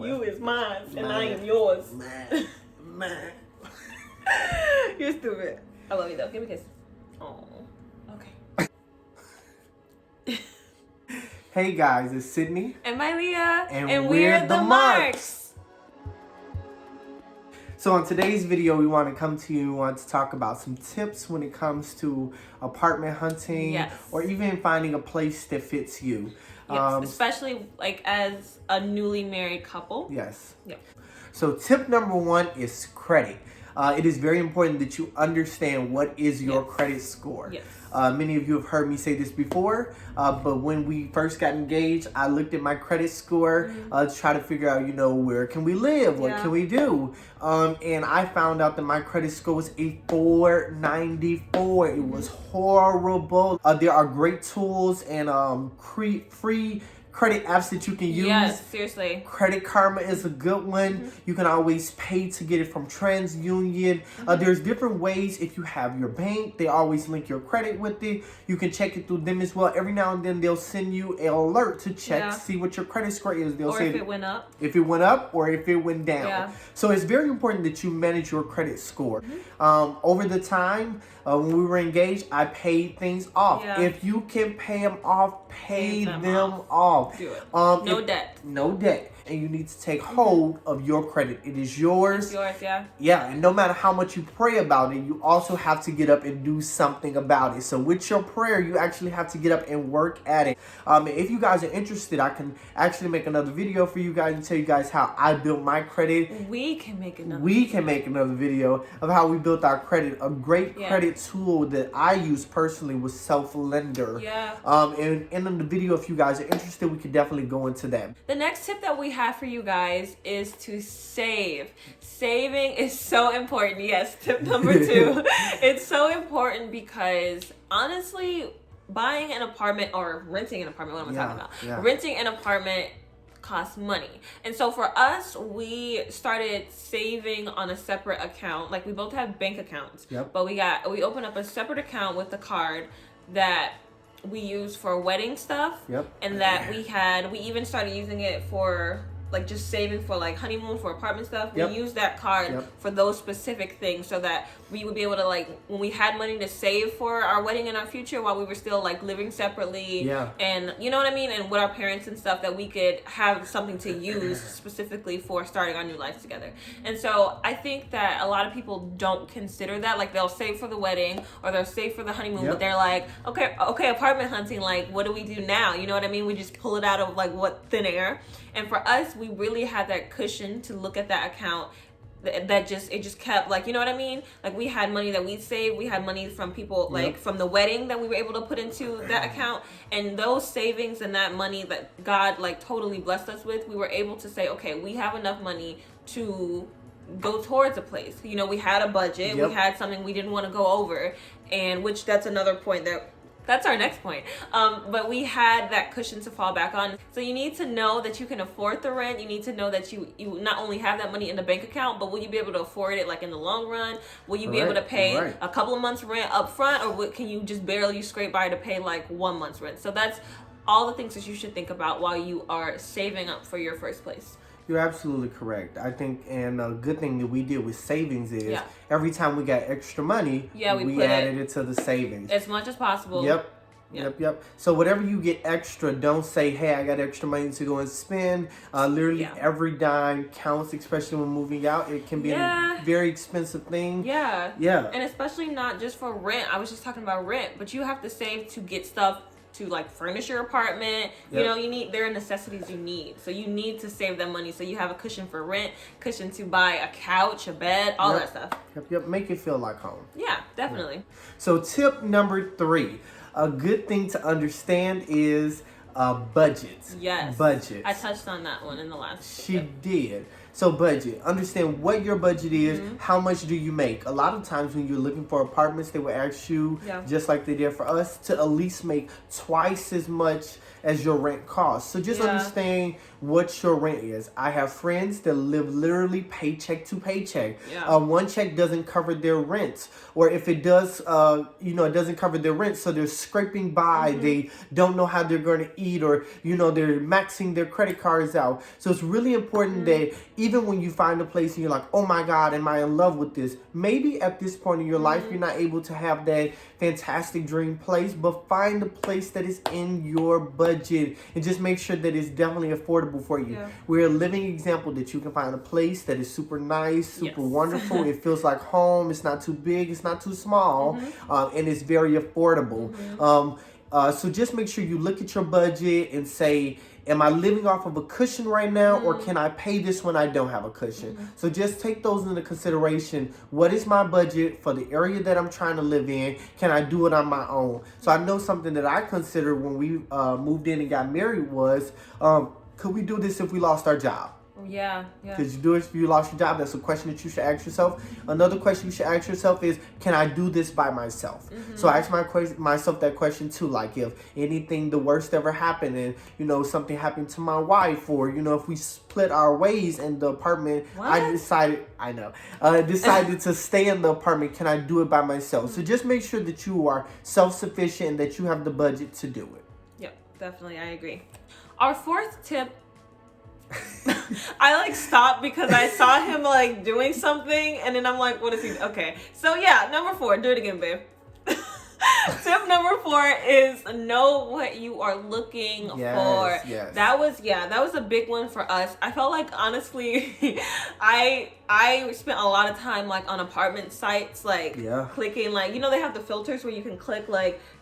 with. You is mine, and I am yours. Man. You're stupid. I love you though. Give me a kiss. Oh. Okay. Hey guys, it's Sidney. And MyLeah. And we're the Marks. So in today's video, we want to come to you, want to talk about some tips when it comes to apartment hunting, yes, or even finding a place that fits you. Yes, especially like as a newly married couple. Yes. Yep. So tip number one is credit. It is very important that you understand what is your credit score. Yes. Many of you have heard me say this before, but when we first got engaged, I looked at my credit score to try to figure out, where can we live? What can we do? And I found out that my credit score was a 494. It was horrible. There are great tools and free credit apps that you can use. Yes, seriously. Credit Karma is a good one. You can always pay to get it from TransUnion. There's different ways. If you have your bank, they always link your credit with it. You can check it through them as well. Every now and then they'll send you an alert to check, see what your credit score is. They'll say if it went up. If it went up or if it went down. Yeah. So it's very important that you manage your credit score. Over the time, when we were engaged, I paid things off. Yeah. If you can pay them off, pay them off. Do it. No debt. No debt. And you need to take hold of your credit. It is yours. It's yours, yeah. Yeah, and no matter how much you pray about it, you also have to get up and do something about it. So with your prayer, you actually have to get up and work at it. If you guys are interested, I can actually make another video for you guys and tell you guys how I built my credit. We can make another video of how we built our credit. A great credit tool that I use personally was Self-Lender. Yeah. And in the video, if you guys are interested, we could definitely go into that. The next tip that we have for you guys is to save. Saving is so important. Yes, tip number 2. It's so important because honestly, buying an apartment or renting an apartment, what am I talking about? Yeah. Renting an apartment costs money. And so for us, we started saving on a separate account. Like we both have bank accounts, but we opened up a separate account with the card that we use for wedding stuff, and that we even started using it for like just saving for like honeymoon, for apartment stuff. We use that card for those specific things so that we would be able to, like, when we had money to save for our wedding in our future while we were still like living separately, and you know what I mean, and with our parents and stuff, that we could have something to use specifically for starting our new life together. And so I think that a lot of people don't consider that. Like they'll save for the wedding or they'll save for the honeymoon, but they're like, okay, apartment hunting, like what do we do now? You know what I mean? We just pull it out of like thin air. And for us, we really had that cushion to look at that account that just kept, like, you know what I mean? Like we had money that we saved. We had money from people, like from the wedding, that we were able to put into that account. And those savings and that money that God like totally blessed us with, we were able to say, okay, we have enough money to go towards a place. You know, we had a budget. We had something we didn't want to go over. And which that's another point that's our next point. But we had that cushion to fall back on. So you need to know that you can afford the rent. You need to know that you not only have that money in the bank account, but will you be able to afford it like in the long run? Will you be able to pay a couple of months rent up front, or can you just barely scrape by to pay like 1 month's rent? So that's all the things that you should think about while you are saving up for your first place. You're absolutely correct. I think, and a good thing that we did with savings is every time we got extra money, we added it to the savings. As much as possible. Yep. So whatever you get extra, don't say, hey, I got extra money to go and spend. Literally every dime counts, especially when moving out. It can be a very expensive thing. Yeah. And especially not just for rent. I was just talking about rent, but you have to save to get stuff to like furnish your apartment. You know, there are necessities you need. So you need to save that money so you have a cushion for rent, cushion to buy a couch, a bed, all that stuff. Make it feel like home. Yeah, definitely. So tip number 3, a good thing to understand is budgets. Yes. Budgets. I touched on that one in the last She did. So budget. Understand what your budget is. How much do you make? A lot of times when you're looking for apartments, they will ask you, just like they did for us, to at least make twice as much as your rent costs. So just understand what your rent is. I have friends that live literally paycheck to paycheck. One check doesn't cover their rent, or if it does, it doesn't cover their rent, so they're scraping by. They don't know how they're going to eat, or they're maxing their credit cards out. So it's really important that even when you find a place and you're like, oh my God, am I in love with this? Maybe at this point in your life you're not able to have that fantastic dream place, but find a place that is in your budget and just make sure that it's definitely affordable for you. We're a living example that you can find a place that is super nice, super wonderful. It feels like home. It's not too big, it's not too small, and it's very affordable. So just make sure you look at your budget and say, am I living off of a cushion right now, or can I pay this when I don't have a cushion? So just take those into consideration. What is my budget for the area that I'm trying to live in? Can I do it on my own? So I know something that I considered when we moved in and got married was, could we do this if we lost our job? Yeah. Could you do it if you lost your job? That's a question that you should ask yourself. Another question you should ask yourself is, can I do this by myself? So I ask myself that question too. Like, if anything, the worst ever happened, and something happened to my wife, or if we split our ways in the apartment, decided to stay in the apartment, can I do it by myself? So just make sure that you are self-sufficient and that you have the budget to do it. Yep, definitely, I agree. Our fourth tip, I stopped because I saw him doing something, and then I'm like, what is he? Okay, so number 4, do it again, babe. Tip number 4 is know what you are looking for. Yes. That was a big one for us. I felt like, honestly, I spent a lot of time on apartment sites, clicking, they have the filters where you can click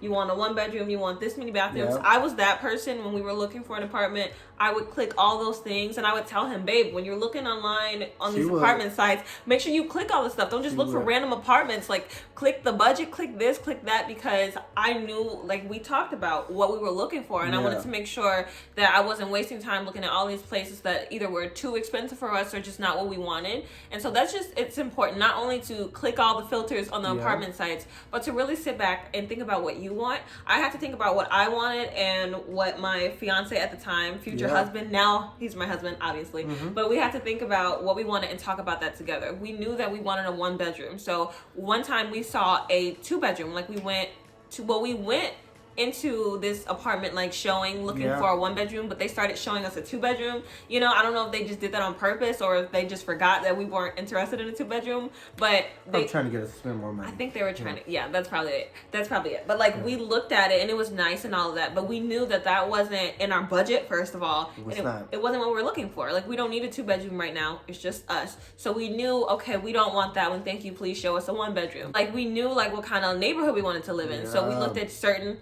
you want a 1-bedroom, you want this many bathrooms. I was that person when we were looking for an apartment. I would click all those things, and I would tell him, babe, when you're looking online on these apartment sites, make sure you click all this stuff. Don't just look for random apartments. Click the budget, click this, click that, because I knew, we talked about what we were looking for, and I wanted to make sure that I wasn't wasting time looking at all these places that either were too expensive for us or just not what we wanted. And so it's important not only to click all the filters on the apartment sites, but to really sit back and think about what you want. I had to think about what I wanted and what my fiance at the time, future husband, now he's my husband, obviously, but we had to think about what we wanted and talk about that together. We knew that we wanted a 1-bedroom. So one time we saw a 2-bedroom. We went into this apartment showing, looking for a 1-bedroom, but they started showing us a 2-bedroom. I don't know if they just did that on purpose or if they just forgot that we weren't interested in a 2-bedroom, but they're trying to get us to spend more money. I think they were trying to, that's probably it. But we looked at it and it was nice and all of that, but we knew that wasn't in our budget, first of all. It wasn't what we were looking for. We don't need a 2-bedroom right now. It's just us. So we knew, okay, we don't want that one. Thank you. Please show us a 1-bedroom. We knew what kind of neighborhood we wanted to live in. So we looked at certain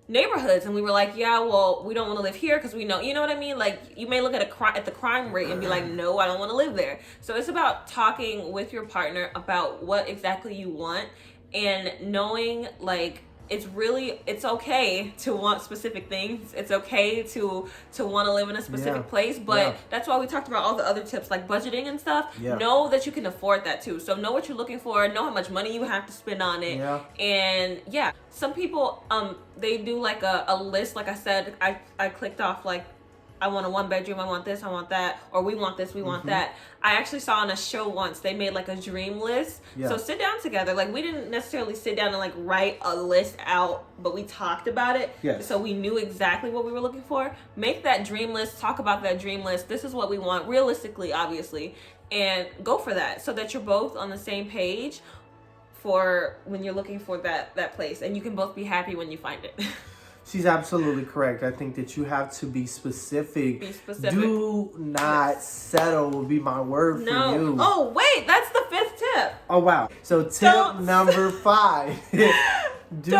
neighborhoods and we were like, we don't want to live here because we know, you know what I mean? You may look at the crime rate and be like, no, I don't want to live there. So it's about talking with your partner about what exactly you want, and knowing it's okay to want specific things. It's okay to want to live in a specific place, but that's why we talked about all the other tips budgeting and stuff. Know that you can afford that too. So know what you're looking for, know how much money you have to spend on it. And some people they do a list. Like I said, I clicked off I want a 1-bedroom, I want this, I want that, or we want this, we want that. I actually saw on a show once, they made a dream list. So sit down together. We didn't necessarily sit down and write a list out, but we talked about it. So we knew exactly what we were looking for. Make that dream list, talk about that dream list. This is what we want, realistically, obviously, and go for that so that you're both on the same page for when you're looking for that place, and you can both be happy when you find it. She's absolutely correct. I think that you have to be specific. Do not settle will be my word for you. Oh, wait, that's the 5th tip. Oh, wow. So tip number 5. Do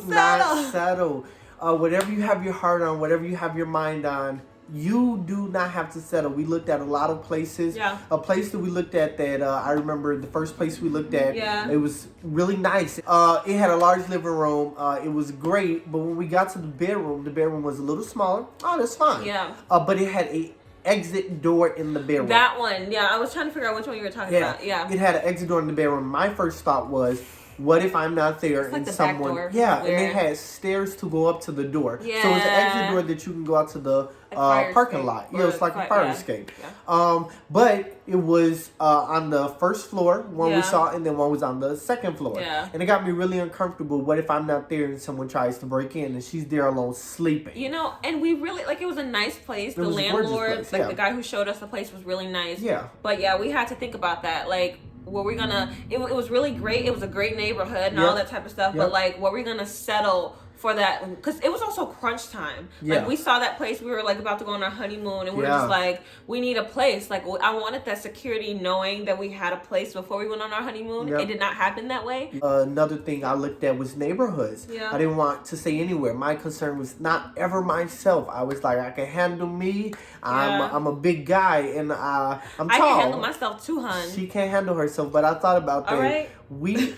not settle. Whatever you have your heart on, whatever you have your mind on, you do not have to settle. We looked at a lot of places. A place that we looked at that I remember the first place we looked at, it was really nice. It had a large living room. It was great, but when we got to the bedroom was a little smaller. Oh, that's fine. But it had a exit door in the bedroom. That one, I was trying to figure out which one you were talking about. It had an exit door in the bedroom. My first thought was, What if I'm not there it's like and the someone... back door. Yeah, Weird. and it had stairs to go up to the door. Yeah. So it was an exit door that you can go out to the parking lot. Yeah, it was like a fire escape. Yeah. But it was on the first floor, one we saw, and then one was on the second floor. Yeah. And it got me really uncomfortable. What if I'm not there and someone tries to break in and she's there alone sleeping? You know, and we really, like, it was a nice place. The landlord, like, the guy who showed us the place was really nice. Yeah. But yeah, we had to think about that. Like, were we gonna, it was really great. It was a great neighborhood and all that type of stuff. But, like, were we gonna settle for that? Because it was also crunch time. Like, we saw that place, we were like about to go on our honeymoon, and we were just like, we need a place. Like, I wanted that security, knowing that we had a place before we went on our honeymoon. It did not happen that way. Another thing I looked at was neighborhoods. I didn't want to stay anywhere. My concern was not ever myself. I was like, I can handle me. I'm a big guy, and I'm tall. I can handle myself too, hon. She can't handle herself, but I thought about that. All right. We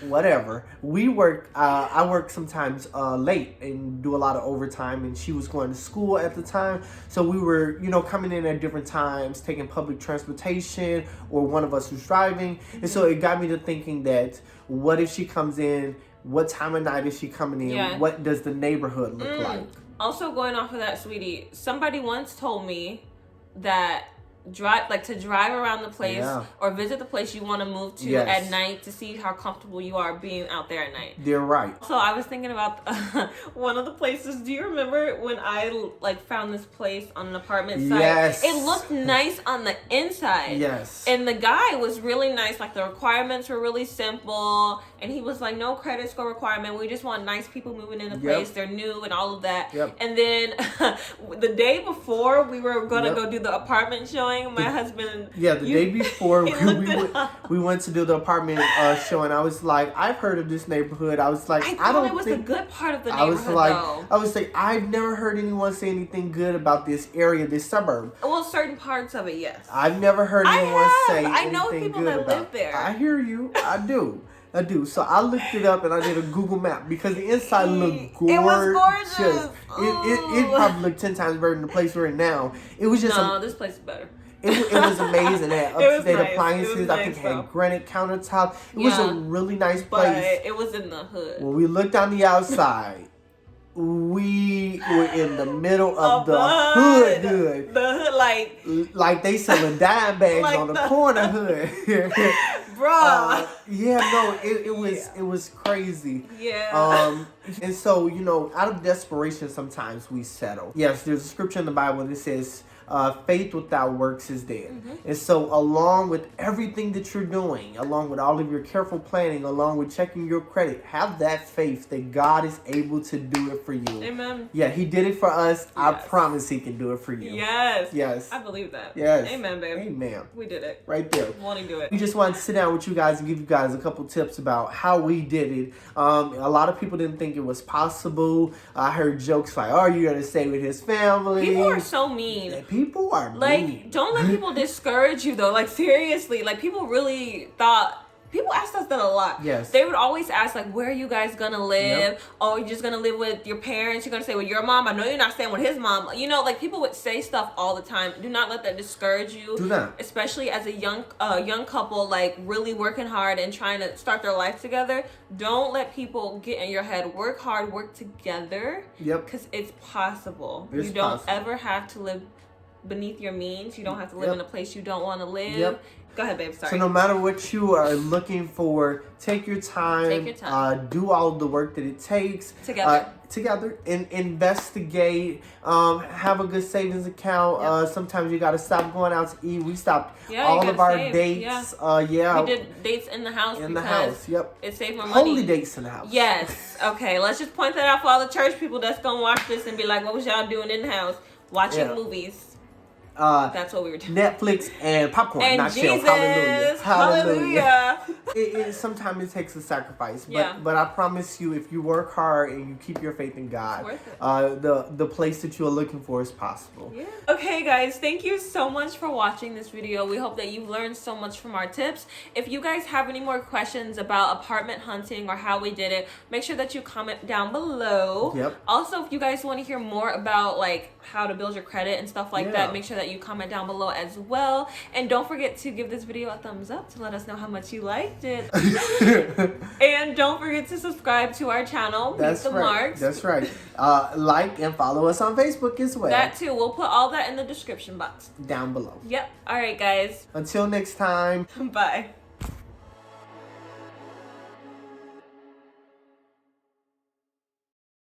work. I work sometimes late and do a lot of overtime, and she was going to school at the time, so we were, coming in at different times, taking public transportation, or one of us was driving, and so it got me to thinking that what if she comes in? What time of night is she coming in? Yeah. What does the neighborhood look like? Also, going off of that, sweetie, somebody once told me that to drive around the place or visit the place you want to move to at night to see how comfortable you are being out there at night. They're right. So I was thinking about one of the places. Do you remember when I found this place on an apartment site? Yes. It looked nice on the inside. Yes. And the guy was really nice. Like, the requirements were really simple, and he was like, no credit score requirement. We just want nice people moving in the place. They're new and all of that. And then the day before we were gonna go do the apartment showing, my husband... Yeah, the day before we went to do the apartment showing, I was like, I've heard of this neighborhood. I was like, I don't think... it was a good part of the neighborhood, I was like, I've never heard anyone say anything good about this area, this suburb. Well, certain parts of it, yes. I've never heard anyone say anything good about it. I know people that live there. I hear you. I do. So I looked it up and I did a Google map because the inside looked gorgeous. It was gorgeous. It probably looked 10 times better than the place we're in now. It was just this place is better. It was amazing. It had up-to-date appliances. Nice, I think it had granite countertop. It was a really nice place. But it was in the hood. When we looked on the outside, we were in the middle of the hood. The hood, like they selling dime bags on the corner hood. Bruh. It was crazy. Yeah. And so, out of desperation, sometimes we settle. Yes, there's a scripture in the Bible that says, faith without works is dead. And so along with everything that you're doing, along with all of your careful planning, along with checking your credit, have that faith that God is able to do it for you. Amen. Yeah, he did it for us. Yes. I promise he can do it for you. Yes. I believe that. Yes. Amen, babe. Amen. We did it. Right there. Want to do it. We just wanted to sit down with you guys and give you guys a couple tips about how we did it. A lot of people didn't think it was possible. I heard jokes like, "Oh, you're gonna stay with his family." People are so mean. People are mean. Don't let people discourage you though. Like, seriously, people really thought. People asked us that a lot. Yes. They would always ask, where are you guys gonna live? Yep. Oh, you're just gonna live with your parents? You're gonna stay with your mom? I know you're not staying with his mom. People would say stuff all the time. Do not let that discourage you. Do not. Especially as a young couple, really working hard and trying to start their life together. Don't let people get in your head. Work hard, work together. Yep. Because it's possible. You don't ever have to live beneath your means. You don't have to live in a place you don't want to live. Yep. Go ahead, babe. Sorry. So no matter what you are looking for, take your time. Do all the work that it takes. Together. Investigate. Have a good savings account. Yep. Sometimes you got to stop going out to eat. We stopped all of our dates. We did dates in the house. Yep. It saved more money. Holy dates in the house. Yes. Okay. Let's just point that out for all the church people that's gonna watch this and be like, "What was y'all doing in the house? Watching movies." That's what we were doing. Netflix and popcorn, and not Jesus. Hallelujah. Hallelujah. Sometimes it takes a sacrifice, Yeah. but I promise you, if you work hard and you keep your faith in God, the place that you are looking for is possible. Yeah. Okay, guys, thank you so much for watching this video. We hope that you learned so much from our tips. If you guys have any more questions about apartment hunting or how we did it, make sure that you comment down below. Yep. Also, if you guys want to hear more about how to build your credit and stuff like that, make sure that you comment down below as well. And don't forget to give this video a thumbs up to let us know how much you liked it. And don't forget to subscribe to our channel. That's right. Marks. That's right. Like and follow us on Facebook as well. That too. We'll put all that in the description box. Down below. Yep. All right, guys. Until next time. Bye.